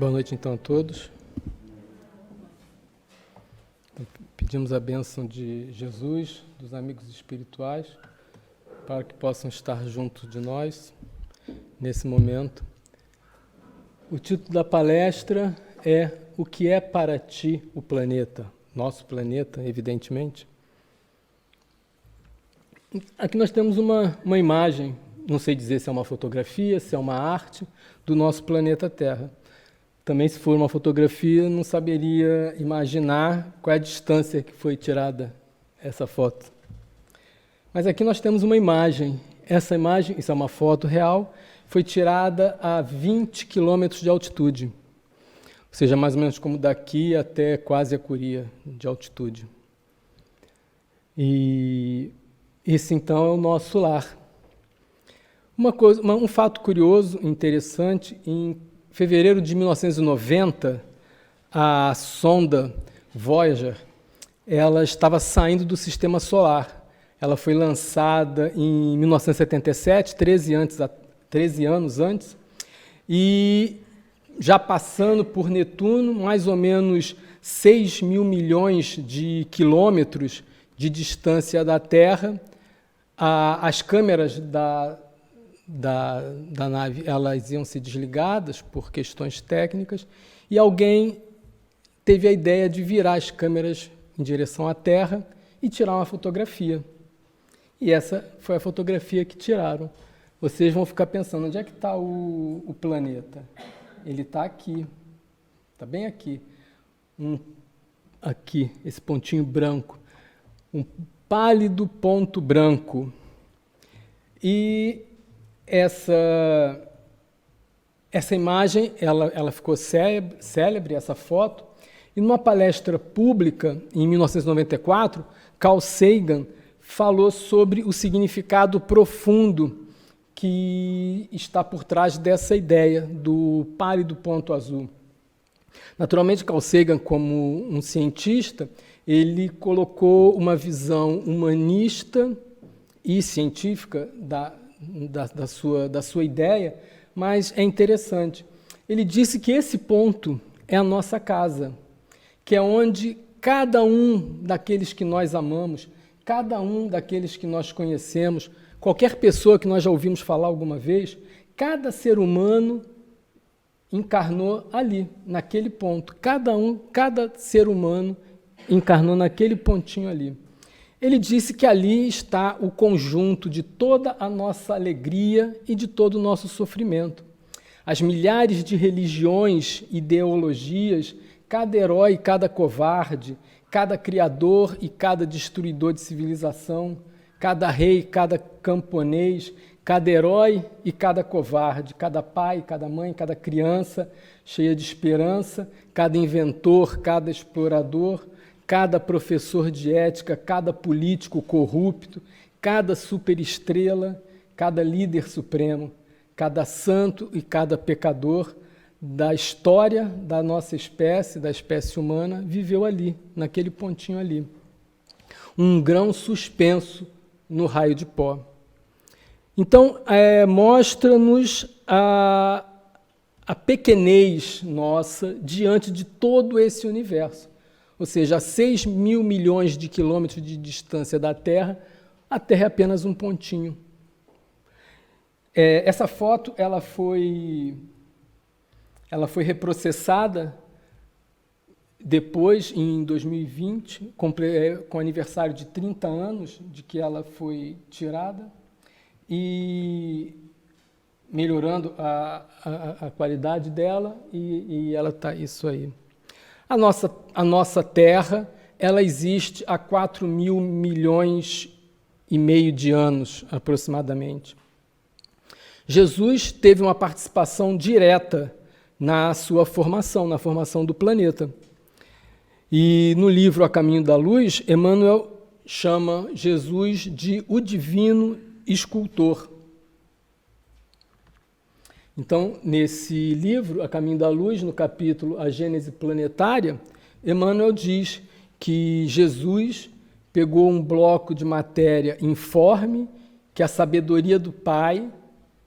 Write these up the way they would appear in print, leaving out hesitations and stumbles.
Boa noite, então, a todos. Pedimos a bênção de Jesus, dos amigos espirituais, para que possam estar junto de nós nesse momento. O título da palestra é O que é para ti o planeta? Nosso planeta, evidentemente. Aqui nós temos uma imagem, não sei dizer se é uma fotografia, se é uma arte, do nosso planeta Terra. Também, se for uma fotografia, não saberia imaginar qual é a distância que foi tirada essa foto. Mas aqui nós temos uma imagem. Essa imagem, isso é uma foto real, foi tirada a 20 quilômetros de altitude. Ou seja, mais ou menos como daqui até quase a Curia de altitude. E esse, então, é o nosso lar. Um fato curioso, interessante, em fevereiro de 1990, a sonda Voyager, ela estava saindo do Sistema Solar. Ela foi lançada em 1977, 13 anos antes, e já passando por Netuno, mais ou menos 6 mil milhões de quilômetros de distância da Terra, as câmeras da nave, elas iam ser desligadas por questões técnicas, e alguém teve a ideia de virar as câmeras em direção à Terra e tirar uma fotografia. E essa foi a fotografia que tiraram. Vocês vão ficar pensando, onde é que está o planeta? Ele está aqui, está bem aqui. Aqui, esse pontinho branco. Um pálido ponto branco. E essa imagem, ela ficou célebre, essa foto, e numa palestra pública, em 1994, Carl Sagan falou sobre o significado profundo que está por trás dessa ideia do pálido ponto azul. Naturalmente, Carl Sagan, como um cientista, ele colocou uma visão humanista e científica da sua ideia, mas é interessante. Ele disse que esse ponto é a nossa casa, que é onde cada um daqueles que nós amamos, cada um daqueles que nós conhecemos, qualquer pessoa que nós já ouvimos falar alguma vez, cada ser humano encarnou ali, naquele ponto. Cada ser humano encarnou naquele pontinho ali. Ele disse que ali está o conjunto de toda a nossa alegria e de todo o nosso sofrimento. As milhares de religiões, ideologias, cada herói e cada covarde, cada criador e cada destruidor de civilização, cada rei e cada camponês, cada herói e cada covarde, cada pai, cada mãe, cada criança cheia de esperança, cada inventor, cada explorador, cada professor de ética, cada político corrupto, cada superestrela, cada líder supremo, cada santo e cada pecador da história da nossa espécie, da espécie humana, viveu ali, naquele pontinho ali. Um grão suspenso no raio de pó. Então, mostra-nos a pequenez nossa diante de todo esse universo. Ou seja, a 6 mil milhões de quilômetros de distância da Terra, a Terra é apenas um pontinho. Essa foto ela foi reprocessada depois, em 2020, com o aniversário de 30 anos de que ela foi tirada, e melhorando a qualidade dela, e ela está isso aí. A nossa Terra, ela existe há 4 mil milhões e meio de anos, aproximadamente. Jesus teve uma participação direta na sua formação, na formação do planeta. E no livro A Caminho da Luz, Emmanuel chama Jesus de o divino escultor. Então, nesse livro, A Caminho da Luz, no capítulo A Gênese Planetária, Emmanuel diz que Jesus pegou um bloco de matéria informe, que a sabedoria do Pai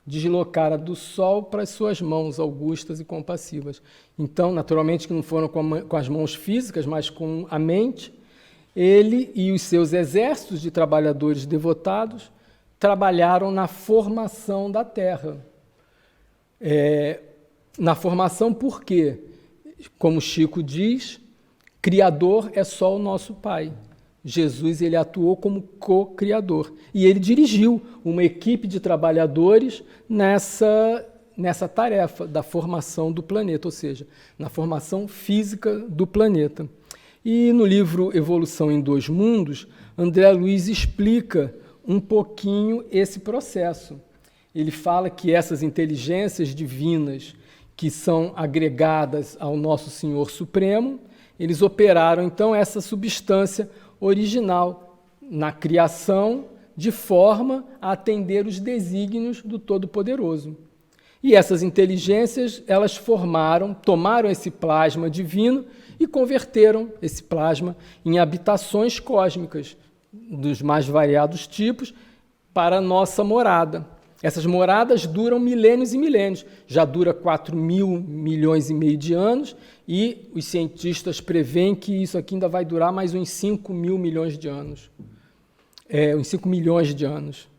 deslocara do Sol para as suas mãos augustas e compassivas. Então, naturalmente, que não foram com as mãos físicas, mas com a mente, ele e os seus exércitos de trabalhadores devotados trabalharam na formação da Terra. Na formação por quê? Como Chico diz, Criador é só o nosso Pai. Jesus ele atuou como co-criador e ele dirigiu uma equipe de trabalhadores nessa tarefa da formação do planeta, ou seja, na formação física do planeta. E no livro Evolução em Dois Mundos, André Luiz explica um pouquinho esse processo. Ele fala que essas inteligências divinas que são agregadas ao nosso Senhor Supremo, eles operaram então essa substância original na criação de forma a atender os desígnios do Todo-Poderoso. E essas inteligências, elas tomaram esse plasma divino e converteram esse plasma em habitações cósmicas dos mais variados tipos para a nossa morada. Essas moradas duram milênios e milênios, já dura 4.000 milhões e meio de anos e os cientistas preveem que isso aqui ainda vai durar mais uns 5.000 milhões de anos. Uns 5 milhões de anos.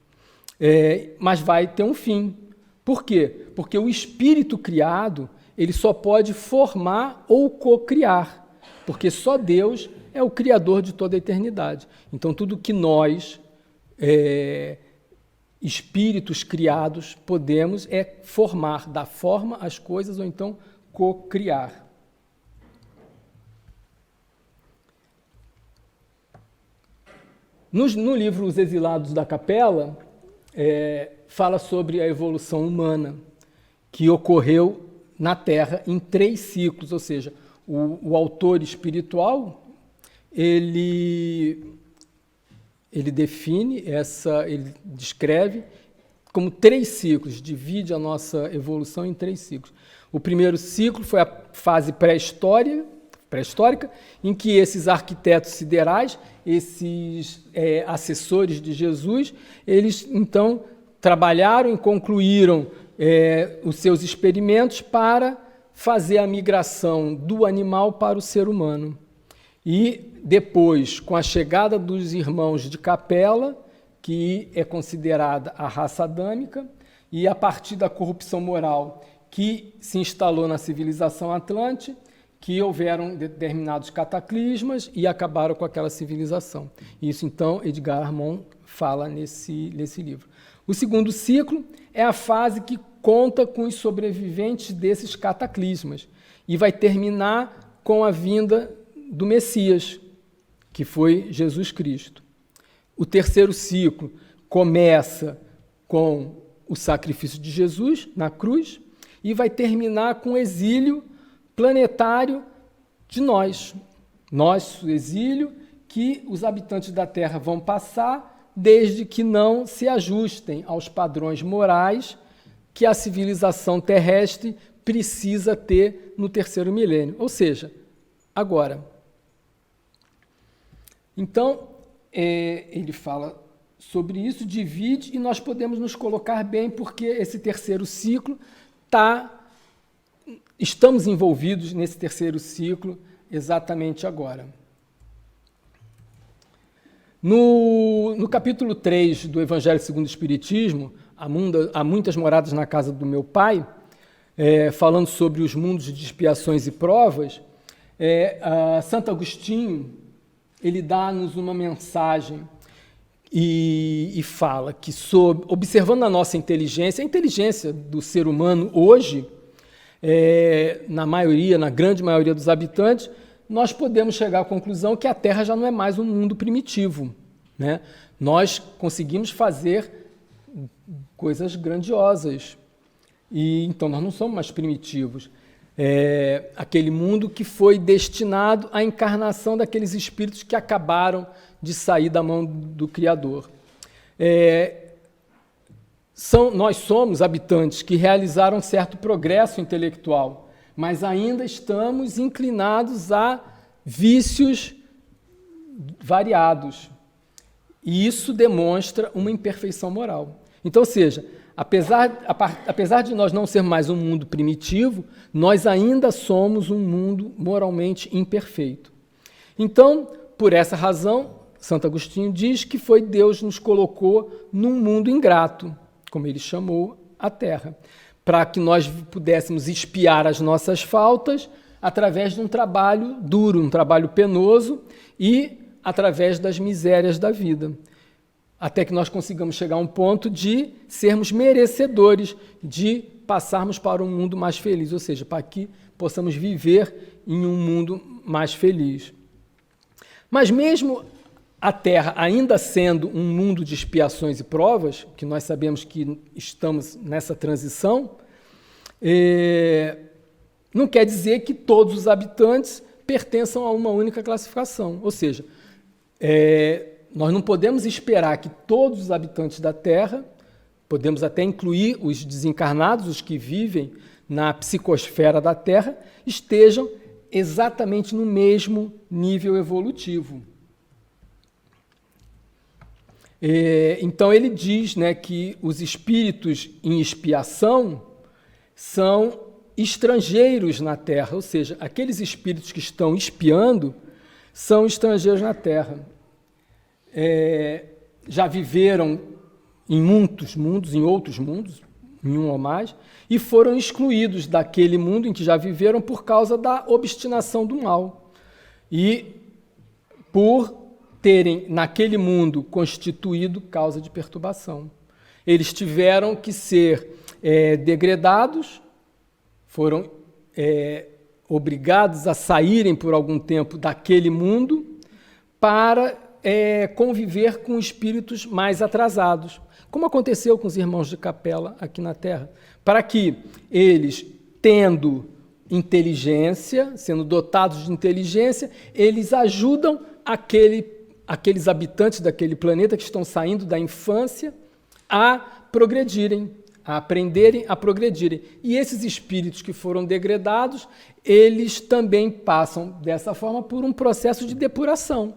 Mas vai ter um fim. Por quê? Porque o espírito criado, ele só pode formar ou co-criar, porque só Deus é o criador de toda a eternidade. Então, tudo que nós, espíritos criados, podemos formar, dar forma às coisas ou então co-criar. No livro Os Exilados da Capela, fala sobre a evolução humana que ocorreu na Terra em 3 ciclos, ou seja, o autor espiritual, ele define, ele descreve como 3 ciclos, divide a nossa evolução em 3 ciclos. O primeiro ciclo foi a fase pré-histórica, em que esses arquitetos siderais, esses assessores de Jesus, eles então trabalharam e concluíram os seus experimentos para fazer a migração do animal para o ser humano. E depois, com a chegada dos irmãos de Capela, que é considerada a raça adâmica, e a partir da corrupção moral que se instalou na civilização atlântica, que houveram determinados cataclismas e acabaram com aquela civilização. Isso, então, Edgar Armond fala nesse livro. O segundo ciclo é a fase que conta com os sobreviventes desses cataclismas e vai terminar com a vinda do Messias, que foi Jesus Cristo. O terceiro ciclo começa com o sacrifício de Jesus na cruz e vai terminar com o exílio planetário de nós. Nosso exílio que os habitantes da Terra vão passar desde que não se ajustem aos padrões morais que a civilização terrestre precisa ter no terceiro milênio, ou seja, agora. Então, ele fala sobre isso, divide, e nós podemos nos colocar bem, porque esse terceiro ciclo estamos envolvidos nesse terceiro ciclo exatamente agora. No capítulo 3 do Evangelho segundo o Espiritismo, Há muitas moradas na casa do meu pai, falando sobre os mundos de expiações e provas, Santo Agostinho, ele dá-nos uma mensagem e fala que, observando a nossa inteligência, a inteligência do ser humano hoje, na grande maioria dos habitantes, nós podemos chegar à conclusão que a Terra já não é mais um mundo primitivo, né? Nós conseguimos fazer coisas grandiosas, e então nós não somos mais primitivos. Aquele mundo que foi destinado à encarnação daqueles espíritos que acabaram de sair da mão do Criador. Nós somos habitantes que realizaram certo progresso intelectual, mas ainda estamos inclinados a vícios variados. E isso demonstra uma imperfeição moral. Então, ou seja, apesar de nós não sermos mais um mundo primitivo, nós ainda somos um mundo moralmente imperfeito. Então, por essa razão, Santo Agostinho diz que foi Deus nos colocou num mundo ingrato, como ele chamou a Terra, para que nós pudéssemos expiar as nossas faltas através de um trabalho duro, um trabalho penoso e através das misérias da vida, até que nós consigamos chegar a um ponto de sermos merecedores de passarmos para um mundo mais feliz, ou seja, para que possamos viver em um mundo mais feliz. Mas mesmo a Terra ainda sendo um mundo de expiações e provas, que nós sabemos que estamos nessa transição, não quer dizer que todos os habitantes pertençam a uma única classificação, ou seja, nós não podemos esperar que todos os habitantes da Terra, podemos até incluir os desencarnados, os que vivem na psicosfera da Terra, estejam exatamente no mesmo nível evolutivo. Então ele diz, né, que os espíritos em expiação são estrangeiros na Terra, ou seja, aqueles espíritos que estão expiando são estrangeiros na Terra. Já viveram em muitos mundos, em outros mundos, em um ou mais, e foram excluídos daquele mundo em que já viveram por causa da obstinação do mal. E por terem, naquele mundo, constituído causa de perturbação. Eles tiveram que ser degradados, foram obrigados a saírem por algum tempo daquele mundo para conviver com espíritos mais atrasados, como aconteceu com os irmãos de capela aqui na Terra, para que eles, tendo inteligência, sendo dotados de inteligência, eles ajudam aqueles habitantes daquele planeta que estão saindo da infância a progredirem, a aprenderem a progredirem. E esses espíritos que foram degradados, eles também passam, dessa forma, por um processo de depuração.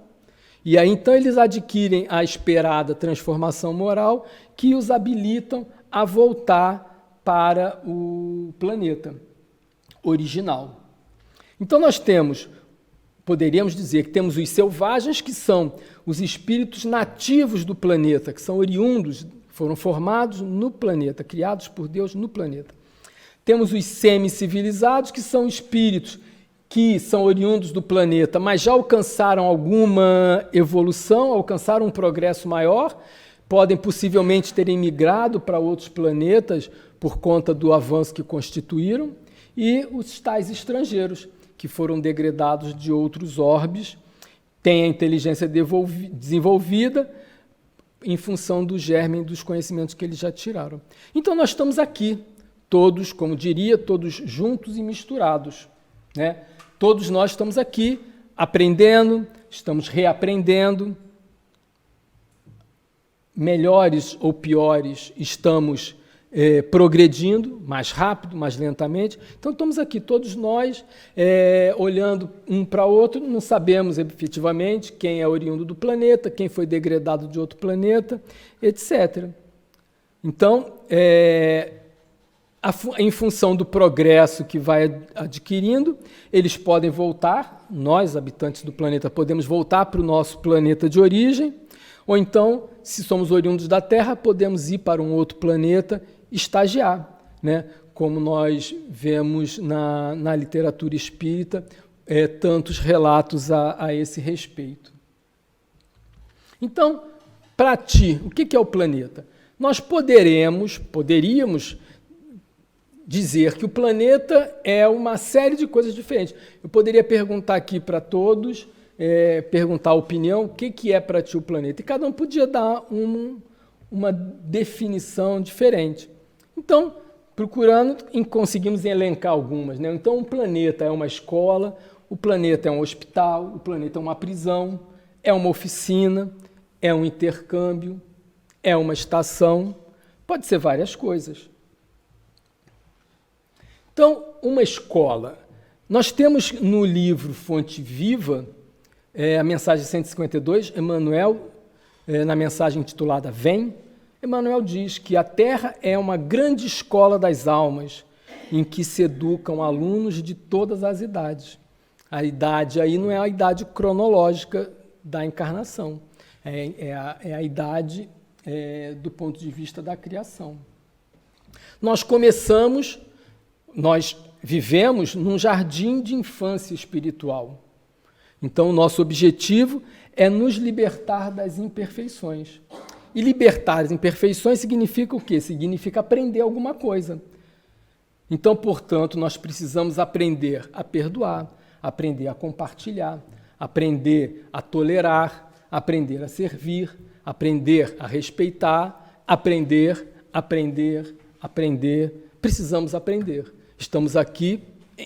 E aí, então, eles adquirem a esperada transformação moral que os habilitam a voltar para o planeta original. Então, nós poderíamos dizer que temos os selvagens, que são os espíritos nativos do planeta, que são oriundos, foram formados no planeta, criados por Deus no planeta. Temos os semi-civilizados, que são espíritos que são oriundos do planeta, mas já alcançaram alguma evolução, alcançaram um progresso maior, podem possivelmente ter migrado para outros planetas por conta do avanço que constituíram, e os tais estrangeiros, que foram degradados de outros orbes, têm a inteligência desenvolvida em função do germe dos conhecimentos que eles já tiraram. Então, nós estamos aqui, todos, como diria, todos juntos e misturados, né? Todos nós estamos aqui aprendendo, estamos reaprendendo, melhores ou piores, estamos progredindo, mais rápido, mais lentamente. Então, estamos aqui, todos nós, olhando um para o outro, não sabemos efetivamente quem é oriundo do planeta, quem foi degradado de outro planeta, etc. Então, em função do progresso que vai adquirindo, eles podem voltar, nós, habitantes do planeta, podemos voltar para o nosso planeta de origem, ou então, se somos oriundos da Terra, podemos ir para um outro planeta, estagiar, né? Como nós vemos na literatura espírita, tantos relatos a esse respeito. Então, para ti, o que é o planeta? Nós poderíamos dizer que o planeta é uma série de coisas diferentes. Eu poderia perguntar aqui para todos, perguntar a opinião, o que é para ti o planeta? E cada um podia dar uma definição diferente. Então, procurando, conseguimos elencar algumas, né? Então, o planeta é uma escola, o planeta é um hospital, o planeta é uma prisão, é uma oficina, é um intercâmbio, é uma estação, pode ser várias coisas. Então, uma escola. Nós temos no livro Fonte Viva, a mensagem 152, Emmanuel, na mensagem intitulada Vem, Emmanuel diz que a Terra é uma grande escola das almas, em que se educam alunos de todas as idades. A idade aí não é a idade cronológica da encarnação, é a idade do ponto de vista da criação. Nós vivemos num jardim de infância espiritual. Então, o nosso objetivo é nos libertar das imperfeições. E libertar as imperfeições significa o quê? Significa aprender alguma coisa. Então, portanto, nós precisamos aprender a perdoar, aprender a compartilhar, aprender a tolerar, aprender a servir, aprender a respeitar, aprender. Precisamos aprender. Estamos aqui,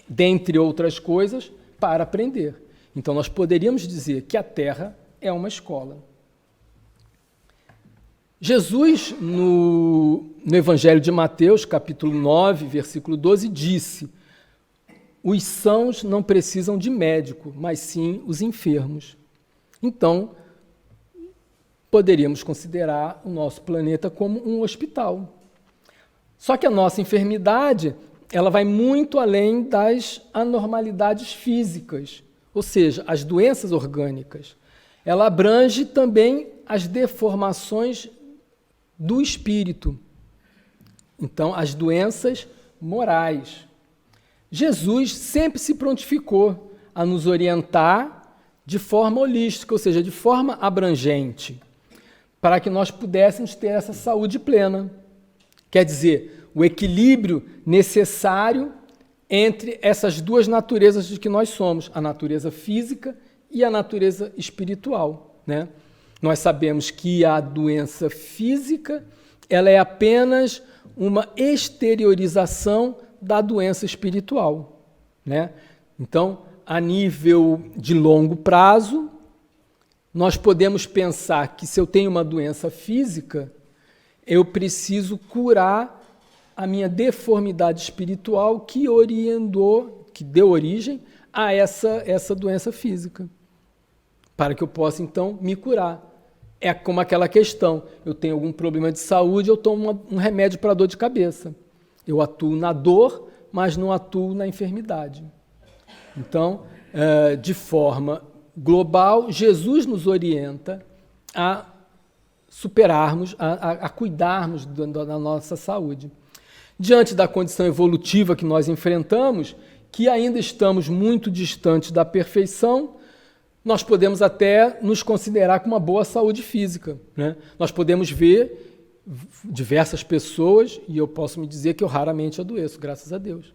dentre outras coisas, para aprender. Então, nós poderíamos dizer que a Terra é uma escola. Jesus, no Evangelho de Mateus, capítulo 9, versículo 12, disse: os sãos não precisam de médico, mas sim os enfermos. Então, poderíamos considerar o nosso planeta como um hospital. Só que a nossa enfermidade, ela vai muito além das anormalidades físicas, ou seja, as doenças orgânicas. Ela abrange também as deformações do espírito. Então, as doenças morais. Jesus sempre se prontificou a nos orientar de forma holística, ou seja, de forma abrangente, para que nós pudéssemos ter essa saúde plena. Quer dizer, o equilíbrio necessário entre essas duas naturezas de que nós somos, a natureza física e a natureza espiritual, né? Nós sabemos que a doença física, ela é apenas uma exteriorização da doença espiritual, né? Então, a nível de longo prazo, nós podemos pensar que se eu tenho uma doença física, eu preciso curar a minha deformidade espiritual que deu origem a essa doença física, para que eu possa, então, me curar. É como aquela questão, eu tenho algum problema de saúde, eu tomo um remédio para dor de cabeça. Eu atuo na dor, mas não atuo na enfermidade. Então, de forma global, Jesus nos orienta a superarmos, a cuidarmos da nossa saúde. Diante da condição evolutiva que nós enfrentamos, que ainda estamos muito distantes da perfeição, nós podemos até nos considerar com uma boa saúde física, né? Nós podemos ver diversas pessoas, e eu posso me dizer que eu raramente adoeço, graças a Deus.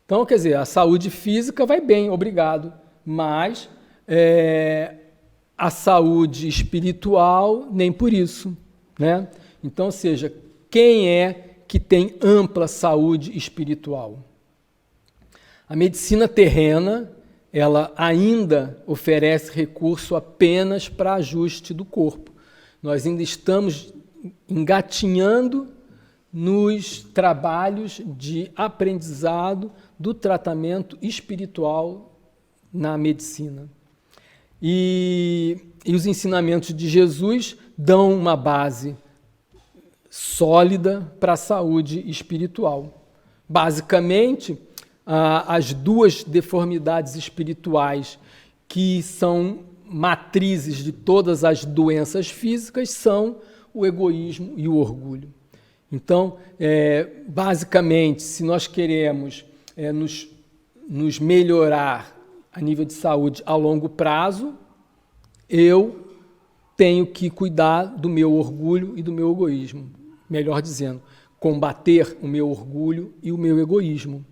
Então, quer dizer, a saúde física vai bem, obrigado, mas a saúde espiritual, nem por isso, né? Então, ou seja, quem é que tem ampla saúde espiritual? A medicina terrena, ela ainda oferece recurso apenas para ajuste do corpo. Nós ainda estamos engatinhando nos trabalhos de aprendizado do tratamento espiritual na medicina. E os ensinamentos de Jesus dão uma base sólida para a saúde espiritual. Basicamente, as duas deformidades espirituais que são matrizes de todas as doenças físicas são o egoísmo e o orgulho. Então, basicamente, se nós queremos nos melhorar a nível de saúde a longo prazo, eu tenho que cuidar do meu orgulho e do meu egoísmo. Melhor dizendo, combater o meu orgulho e o meu egoísmo.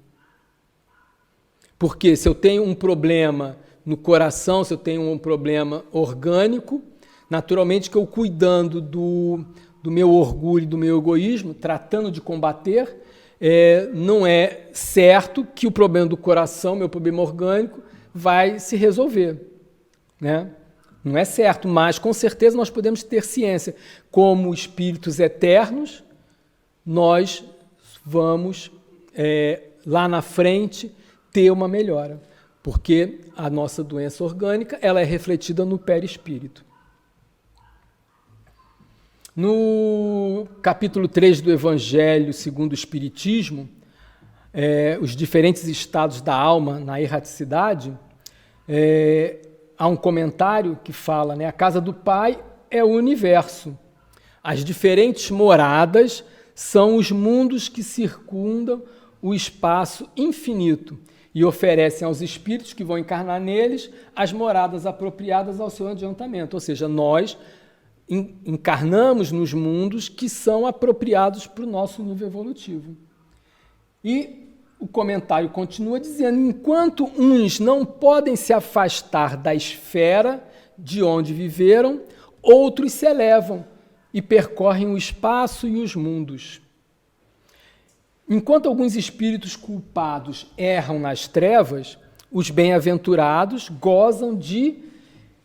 Porque se eu tenho um problema no coração, se eu tenho um problema orgânico, naturalmente que eu cuidando do meu orgulho e do meu egoísmo, tratando de combater, não é certo que o problema do coração, meu problema orgânico, vai se resolver, né? Não é certo, mas com certeza nós podemos ter ciência. Como espíritos eternos, nós vamos, lá na frente, ter uma melhora, porque a nossa doença orgânica ela é refletida no perispírito. No capítulo 3 do Evangelho segundo o Espiritismo, os diferentes estados da alma na erraticidade, há um comentário que fala, né, a casa do Pai é o universo. As diferentes moradas são os mundos que circundam o espaço infinito e oferecem aos espíritos que vão encarnar neles as moradas apropriadas ao seu adiantamento. Ou seja, nós encarnamos nos mundos que são apropriados para o nosso nível evolutivo. E o comentário continua dizendo, enquanto uns não podem se afastar da esfera de onde viveram, outros se elevam e percorrem o espaço e os mundos. Enquanto alguns espíritos culpados erram nas trevas, os bem-aventurados gozam de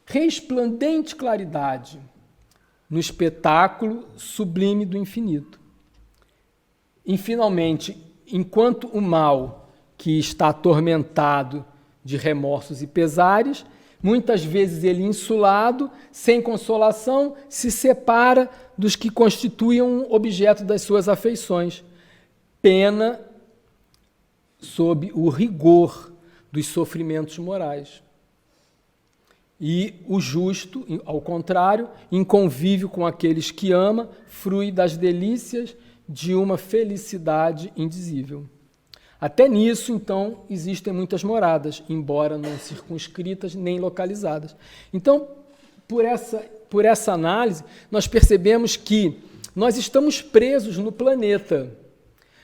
resplandente claridade no espetáculo sublime do infinito. E, finalmente, enquanto o mal, que está atormentado de remorsos e pesares, muitas vezes ele insulado, sem consolação, se separa dos que constituem um objeto das suas afeições, pena sob o rigor dos sofrimentos morais. E o justo, ao contrário, em convívio com aqueles que ama, frui das delícias de uma felicidade indizível. Até nisso, então, existem muitas moradas, embora não circunscritas nem localizadas. Então, por essa análise, nós percebemos que nós estamos presos no planeta.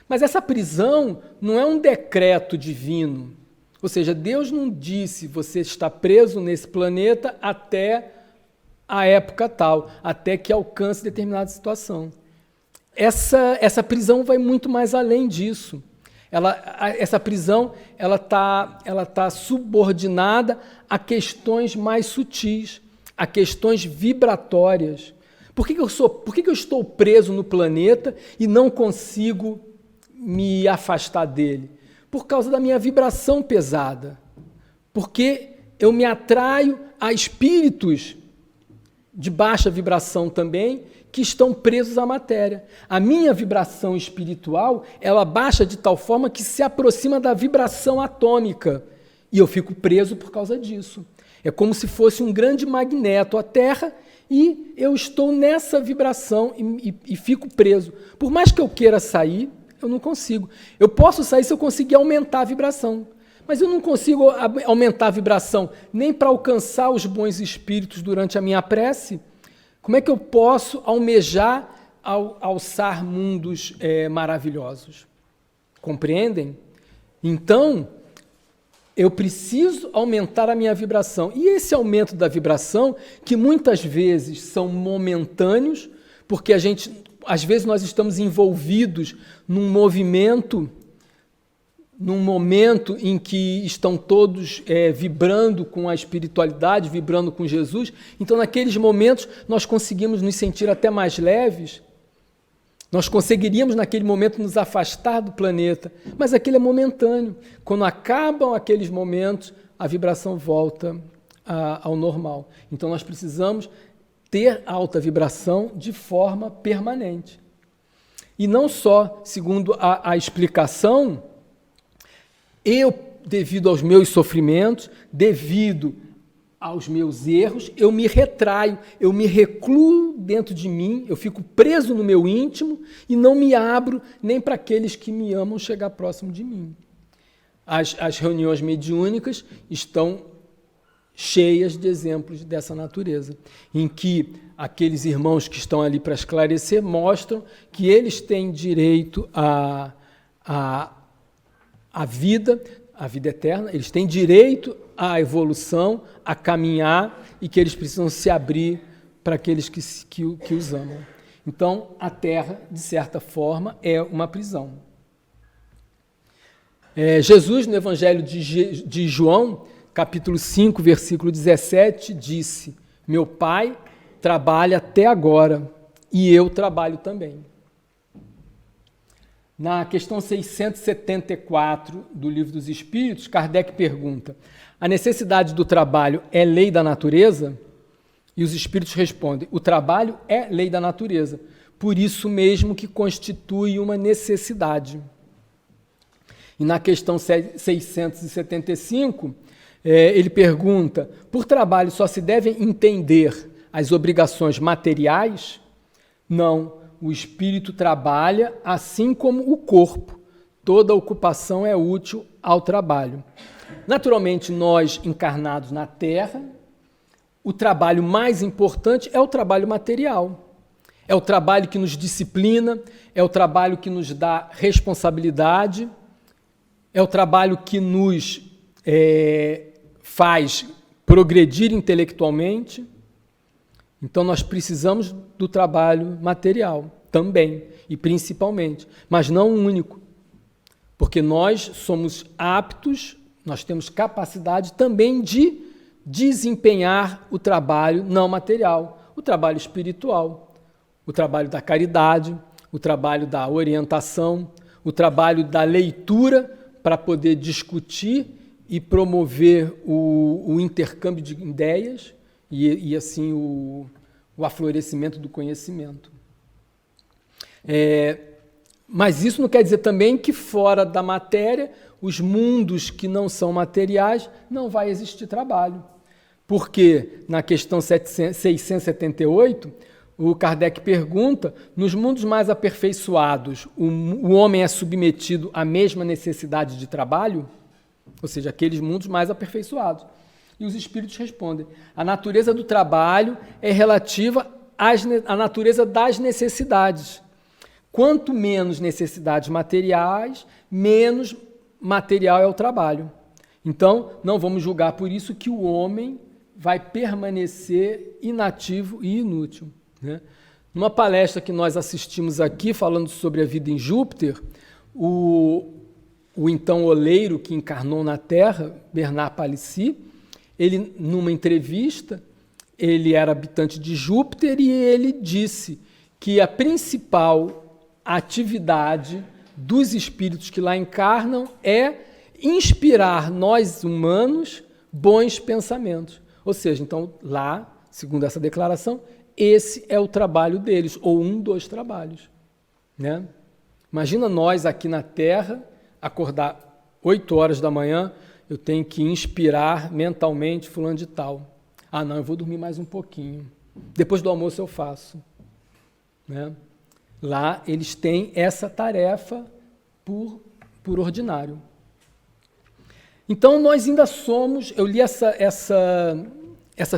Mas essa prisão não é um decreto divino. Ou seja, Deus não disse você está preso nesse planeta até a época tal, até que alcance determinada situação. Essa prisão vai muito mais além disso. Essa prisão tá subordinada a questões mais sutis, a questões vibratórias. Por que eu estou preso no planeta e não consigo me afastar dele? Por causa da minha vibração pesada. Porque eu me atraio a espíritos de baixa vibração também, que estão presos à matéria. A minha vibração espiritual, ela baixa de tal forma que se aproxima da vibração atômica. E eu fico preso por causa disso. É como se fosse um grande magneto à Terra e eu estou nessa vibração e fico preso. Por mais que eu queira sair, eu não consigo. Eu posso sair se eu conseguir aumentar a vibração. Mas eu não consigo aumentar a vibração nem para alcançar os bons espíritos durante a minha prece. Como é que eu posso almejar alçar mundos maravilhosos? Compreendem? Então, eu preciso aumentar a minha vibração. E esse aumento da vibração, que muitas vezes são momentâneos, porque às vezes nós estamos envolvidos num movimento, num momento em que estão todos vibrando com a espiritualidade, vibrando com Jesus. Então, naqueles momentos, nós conseguimos nos sentir até mais leves. Nós conseguiríamos, naquele momento, nos afastar do planeta. Mas aquilo é momentâneo. Quando acabam aqueles momentos, a vibração volta ao normal. Então, nós precisamos ter alta vibração de forma permanente. E não só, segundo a explicação, eu, devido aos meus sofrimentos, devido aos meus erros, eu me retraio, eu me recluo dentro de mim, eu fico preso no meu íntimo e não me abro nem para aqueles que me amam chegar próximo de mim. As reuniões mediúnicas estão cheias de exemplos dessa natureza, em que aqueles irmãos que estão ali para esclarecer mostram que eles têm direito à vida eterna, eles têm direito à evolução, a caminhar, e que eles precisam se abrir para aqueles que os amam. Então, a Terra, de certa forma, é uma prisão. Jesus, no Evangelho de João, capítulo 5, versículo 17, disse: meu Pai trabalha até agora e eu trabalho também. Na questão 674 do Livro dos Espíritos, Kardec pergunta: a necessidade do trabalho é lei da natureza? E os espíritos respondem: o trabalho é lei da natureza, por isso mesmo que constitui uma necessidade. E na questão 675, ele pergunta: por trabalho só se devem entender as obrigações materiais? Não, o espírito trabalha assim como o corpo. Toda ocupação é útil ao trabalho. Naturalmente, nós encarnados na Terra, o trabalho mais importante é o trabalho material. É o trabalho que nos disciplina, é o trabalho que nos dá responsabilidade, é o trabalho que nos faz progredir intelectualmente. Então, nós precisamos do trabalho material também, e principalmente, mas não o único, porque nós somos aptos, nós temos capacidade também de desempenhar o trabalho não material, o trabalho espiritual, o trabalho da caridade, o trabalho da orientação, o trabalho da leitura para poder discutir e promover o intercâmbio de ideias e assim, o aflorescimento do conhecimento. Mas isso não quer dizer também que fora da matéria, os mundos que não são materiais, não vai existir trabalho. Porque na questão 678, o Kardec pergunta: nos mundos mais aperfeiçoados, o homem é submetido à mesma necessidade de trabalho? Ou seja, aqueles mundos mais aperfeiçoados. E os espíritos respondem: a natureza do trabalho é relativa à natureza das necessidades. Quanto menos necessidades materiais, menos material é o trabalho. Então, não vamos julgar por isso que o homem vai permanecer inativo e inútil, né? Numa palestra que nós assistimos aqui, falando sobre a vida em Júpiter, o então oleiro que encarnou na Terra, Bernard Palissy, ele, numa entrevista, ele era habitante de Júpiter e ele disse que a principal atividade dos espíritos que lá encarnam é inspirar nós humanos bons pensamentos. Ou seja, então lá, segundo essa declaração, esse é o trabalho deles, ou um dos trabalhos, né? Imagina nós aqui na Terra, acordar 8 horas da manhã, eu tenho que inspirar mentalmente fulano de tal. Ah, não, eu vou dormir mais um pouquinho. Depois do almoço eu faço, né? Lá eles têm essa tarefa por ordinário. Então nós ainda somos, eu li essa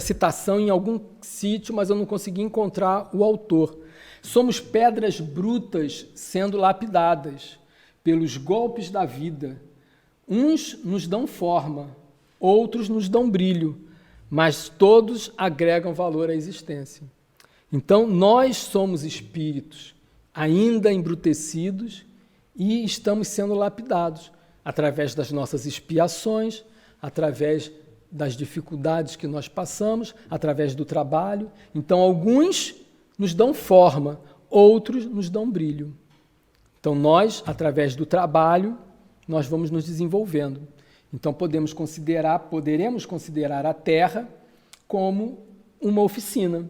citação em algum sítio, mas eu não consegui encontrar o autor. Somos pedras brutas sendo lapidadas pelos golpes da vida. Uns nos dão forma, outros nos dão brilho, mas todos agregam valor à existência. Então nós somos espíritos ainda embrutecidos e estamos sendo lapidados através das nossas expiações, através das dificuldades que nós passamos, através do trabalho. Então, alguns nos dão forma, outros nos dão brilho. Então, nós, através do trabalho, nós vamos nos desenvolvendo. Então, poderemos considerar a Terra como uma oficina.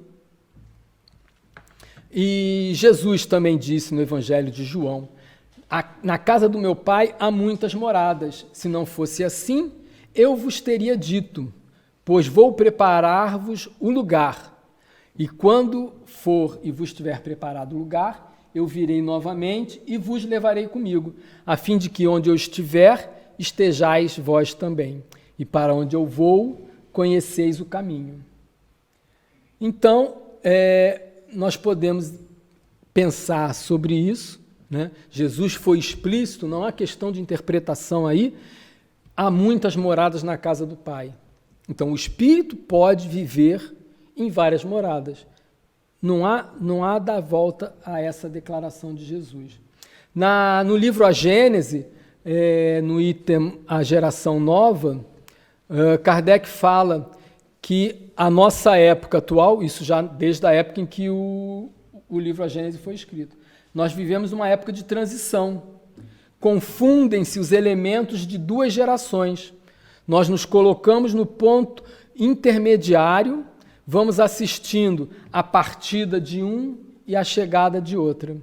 E Jesus também disse no Evangelho de João: na casa do meu Pai há muitas moradas. Se não fosse assim, eu vos teria dito, pois vou preparar-vos o lugar. E quando for e vos tiver preparado o lugar, eu virei novamente e vos levarei comigo, a fim de que onde eu estiver, estejais vós também. E para onde eu vou, conheceis o caminho. Então, nós podemos pensar sobre isso, né? Jesus foi explícito, não há questão de interpretação aí. Há muitas moradas na casa do Pai. Então, o espírito pode viver em várias moradas. Não há dar volta a essa declaração de Jesus. No livro A Gênese, no item A Geração Nova, Kardec fala que a nossa época atual, isso já desde a época em que o livro A Gênese foi escrito, nós vivemos uma época de transição. Confundem-se os elementos de duas gerações. Nós nos colocamos no ponto intermediário vamos assistindo a partida de um e a chegada de outra.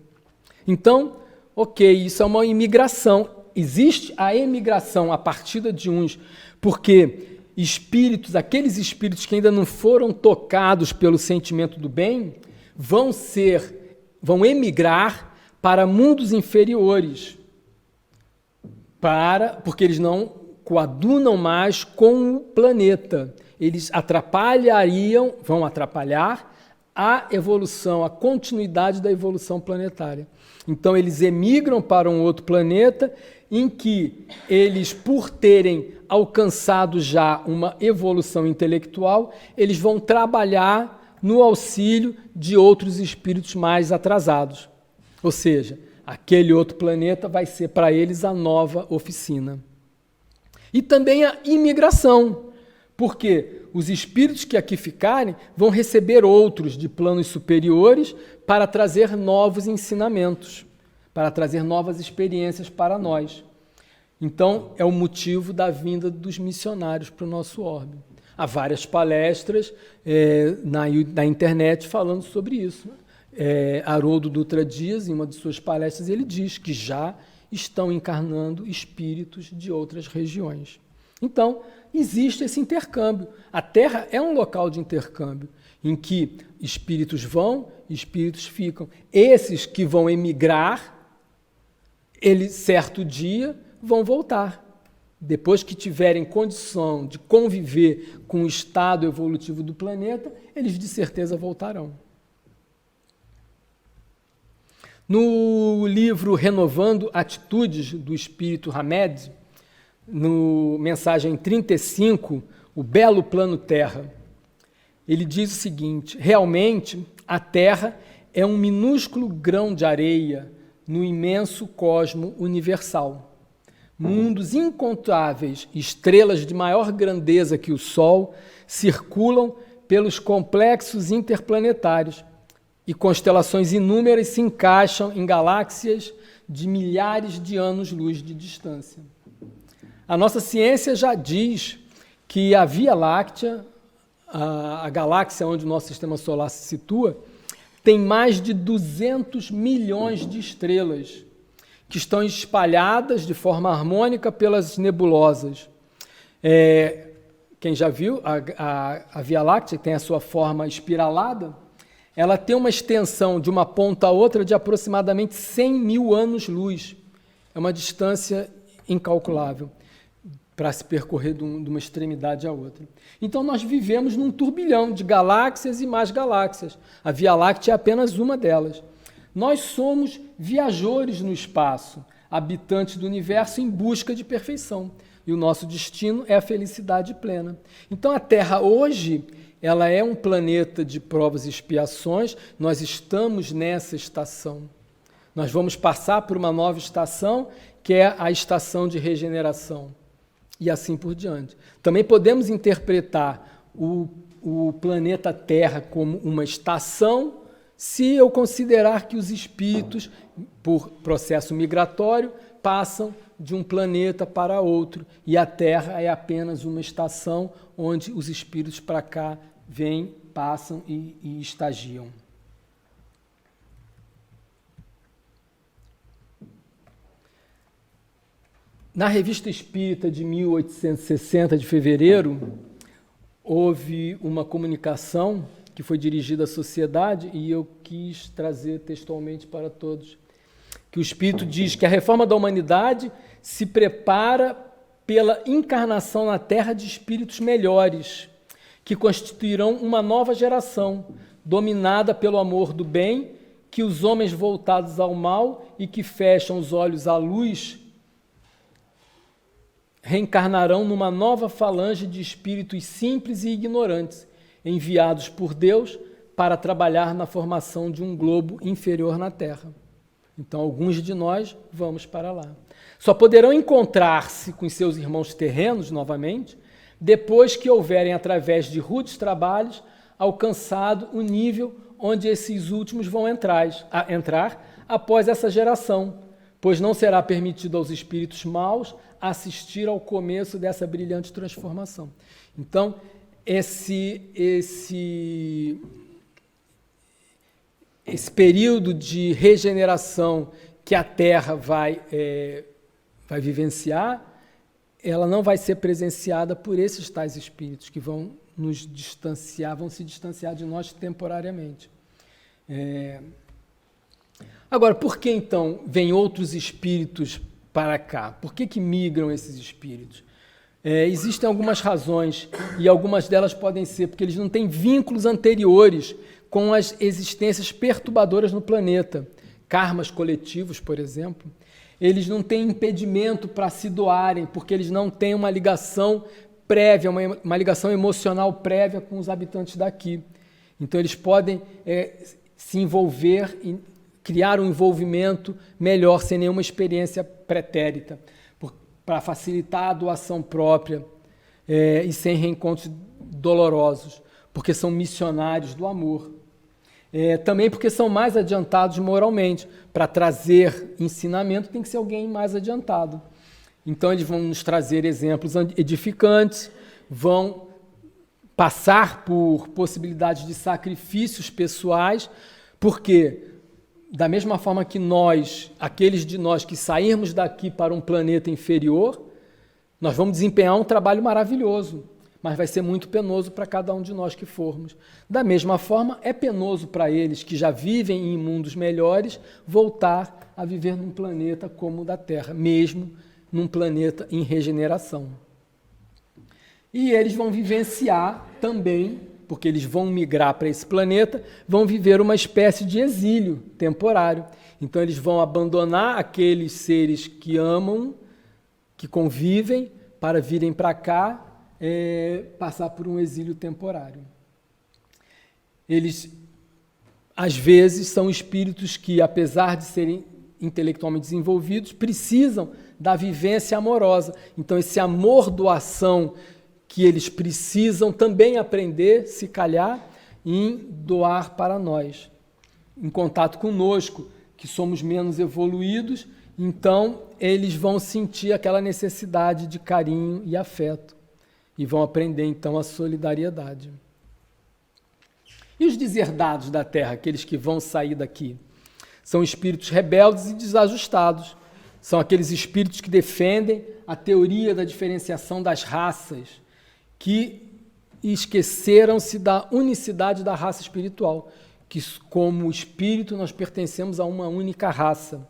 Então, ok, isso é uma imigração. Existe a emigração, a partida de uns, porque espíritos, aqueles espíritos que ainda não foram tocados pelo sentimento do bem, vão emigrar para mundos inferiores, porque eles não coadunam mais com o planeta. Eles vão atrapalhar a evolução, a continuidade da evolução planetária. Então, eles emigram para um outro planeta em que eles, por terem alcançado já uma evolução intelectual, eles vão trabalhar no auxílio de outros espíritos mais atrasados. Ou seja, aquele outro planeta vai ser para eles a nova oficina. E também a imigração, porque os espíritos que aqui ficarem vão receber outros de planos superiores para trazer novos ensinamentos, para trazer novas experiências para nós. Então, é o motivo da vinda dos missionários para o nosso orbe. Há várias palestras na internet falando sobre isso. Haroldo Dutra Dias, em uma de suas palestras, ele diz que já estão encarnando espíritos de outras regiões. Então, existe esse intercâmbio. A Terra é um local de intercâmbio, em que espíritos vão, espíritos ficam. Esses que vão emigrar, eles, certo dia, vão voltar. Depois que tiverem condição de conviver com o estado evolutivo do planeta, eles de certeza voltarão. No livro Renovando Atitudes, do Espírito Hamed, no mensagem 35, O Belo Plano Terra, ele diz o seguinte: realmente a Terra é um minúsculo grão de areia no imenso cosmo universal. Mundos incontáveis, estrelas de maior grandeza que o Sol, circulam pelos complexos interplanetários e constelações inúmeras se encaixam em galáxias de milhares de anos-luz de distância. A nossa ciência já diz que a Via Láctea, a galáxia onde o nosso sistema solar se situa, tem mais de 200 milhões de estrelas que estão espalhadas de forma harmônica pelas nebulosas. Quem já viu, a Via Láctea tem a sua forma espiralada, ela tem uma extensão de uma ponta a outra de aproximadamente 100 mil anos-luz. É uma distância incalculável para se percorrer de uma extremidade à outra. Então, nós vivemos num turbilhão de galáxias e mais galáxias. A Via Láctea é apenas uma delas. Nós somos viajores no espaço, habitantes do universo em busca de perfeição. E o nosso destino é a felicidade plena. Então, a Terra hoje, ela é um planeta de provas e expiações. Nós estamos nessa estação. Nós vamos passar por uma nova estação, que é a estação de regeneração. E assim por diante. Também podemos interpretar o planeta Terra como uma estação, se eu considerar que os espíritos, por processo migratório, passam de um planeta para outro, e a Terra é apenas uma estação onde os espíritos para cá vêm, passam e estagiam. Na Revista Espírita de 1860, de fevereiro, houve uma comunicação que foi dirigida à sociedade e eu quis trazer textualmente para todos, que o Espírito diz que a reforma da humanidade se prepara pela encarnação na Terra de espíritos melhores, que constituirão uma nova geração, dominada pelo amor do bem, que os homens voltados ao mal e que fecham os olhos à luz reencarnarão numa nova falange de espíritos simples e ignorantes, enviados por Deus para trabalhar na formação de um globo inferior na Terra. Então, alguns de nós vamos para lá. Só poderão encontrar-se com seus irmãos terrenos, novamente, depois que houverem, através de rudes trabalhos, alcançado o nível onde esses últimos vão entrar após essa geração, pois não será permitido aos espíritos maus assistir ao começo dessa brilhante transformação. Então, esse período de regeneração que a Terra vai vivenciar, ela não vai ser presenciada por esses tais espíritos que vão nos distanciar, vão se distanciar de nós temporariamente. Agora, por que então vêm outros espíritos para cá? Por que migram esses espíritos? Existem algumas razões, e algumas delas podem ser porque eles não têm vínculos anteriores com as existências perturbadoras no planeta, karmas coletivos, por exemplo. Eles não têm impedimento para se doarem, porque eles não têm uma ligação prévia, uma ligação emocional prévia com os habitantes daqui. Então, eles podem se envolver, criar um envolvimento melhor, sem nenhuma experiência pretérita, para facilitar a doação própria e sem reencontros dolorosos, porque são missionários do amor. Também porque são mais adiantados moralmente. Para trazer ensinamento tem que ser alguém mais adiantado. Então eles vão nos trazer exemplos edificantes, vão passar por possibilidades de sacrifícios pessoais, porque da mesma forma que nós, aqueles de nós que sairmos daqui para um planeta inferior, nós vamos desempenhar um trabalho maravilhoso, mas vai ser muito penoso para cada um de nós que formos. Da mesma forma, é penoso para eles que já vivem em mundos melhores voltar a viver num planeta como o da Terra, mesmo num planeta em regeneração. E eles vão vivenciar também, porque eles vão migrar para esse planeta, vão viver uma espécie de exílio temporário. Então, eles vão abandonar aqueles seres que amam, que convivem, para virem para cá, passar por um exílio temporário. Eles, às vezes, são espíritos que, apesar de serem intelectualmente desenvolvidos, precisam da vivência amorosa. Então, esse amor-doação que eles precisam também aprender, se calhar, em doar para nós. Em contato conosco, que somos menos evoluídos, então eles vão sentir aquela necessidade de carinho e afeto. E vão aprender, então, a solidariedade. E os deserdados da Terra, aqueles que vão sair daqui? São espíritos rebeldes e desajustados. São aqueles espíritos que defendem a teoria da diferenciação das raças, que esqueceram-se da unicidade da raça espiritual, que como espírito nós pertencemos a uma única raça.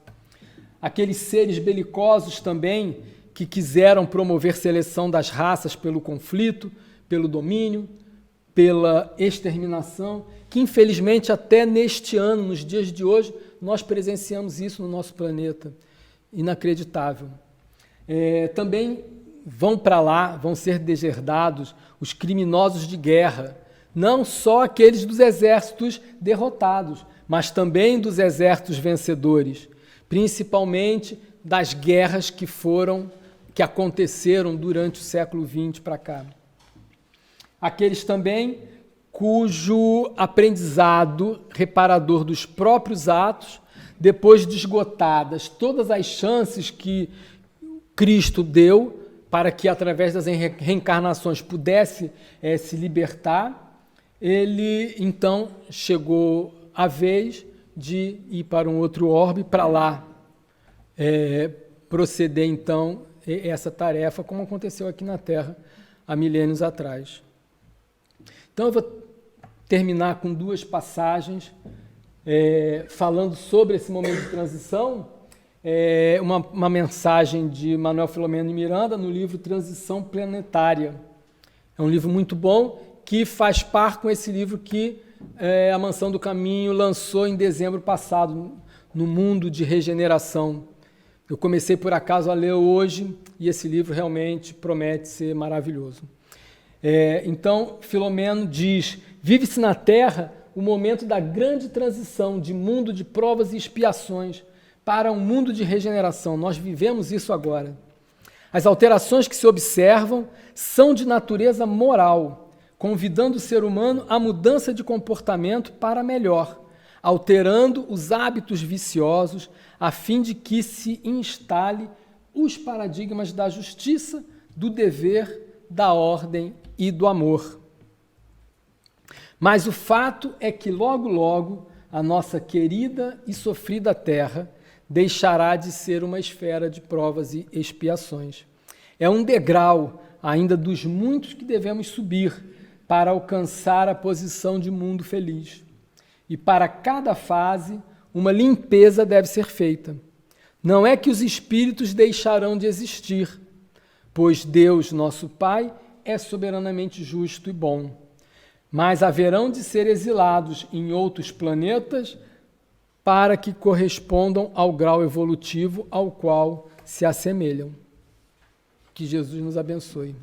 Aqueles seres belicosos também, que quiseram promover seleção das raças pelo conflito, pelo domínio, pela exterminação, que infelizmente até neste ano, nos dias de hoje, nós presenciamos isso no nosso planeta. Inacreditável. Também vão para lá, vão ser deserdados os criminosos de guerra, não só aqueles dos exércitos derrotados, mas também dos exércitos vencedores, principalmente das guerras que aconteceram durante o século XX para cá. Aqueles também cujo aprendizado reparador dos próprios atos, depois de esgotadas todas as chances que Cristo deu para que, através das reencarnações, pudesse se libertar, ele, então, chegou a vez de ir para um outro orbe, para lá proceder, então, essa tarefa, como aconteceu aqui na Terra há milênios atrás. Então, eu vou terminar com duas passagens falando sobre esse momento de transição, uma mensagem de Manuel Filomeno de Miranda no livro Transição Planetária. É um livro muito bom que faz par com esse livro que a Mansão do Caminho lançou em dezembro passado, no Mundo de Regeneração. Eu comecei por acaso a ler hoje e esse livro realmente promete ser maravilhoso. Então, Filomeno diz: vive-se na Terra o momento da grande transição de mundo de provas e expiações para um mundo de regeneração. Nós vivemos isso agora. As alterações que se observam são de natureza moral, convidando o ser humano à mudança de comportamento para melhor, alterando os hábitos viciosos a fim de que se instale os paradigmas da justiça, do dever, da ordem e do amor. Mas o fato é que logo, logo, a nossa querida e sofrida terra deixará de ser uma esfera de provas e expiações. É um degrau ainda dos muitos que devemos subir para alcançar a posição de mundo feliz. E para cada fase, uma limpeza deve ser feita. Não é que os espíritos deixarão de existir, pois Deus, nosso Pai, é soberanamente justo e bom. Mas haverão de ser exilados em outros planetas para que correspondam ao grau evolutivo ao qual se assemelham. Que Jesus nos abençoe.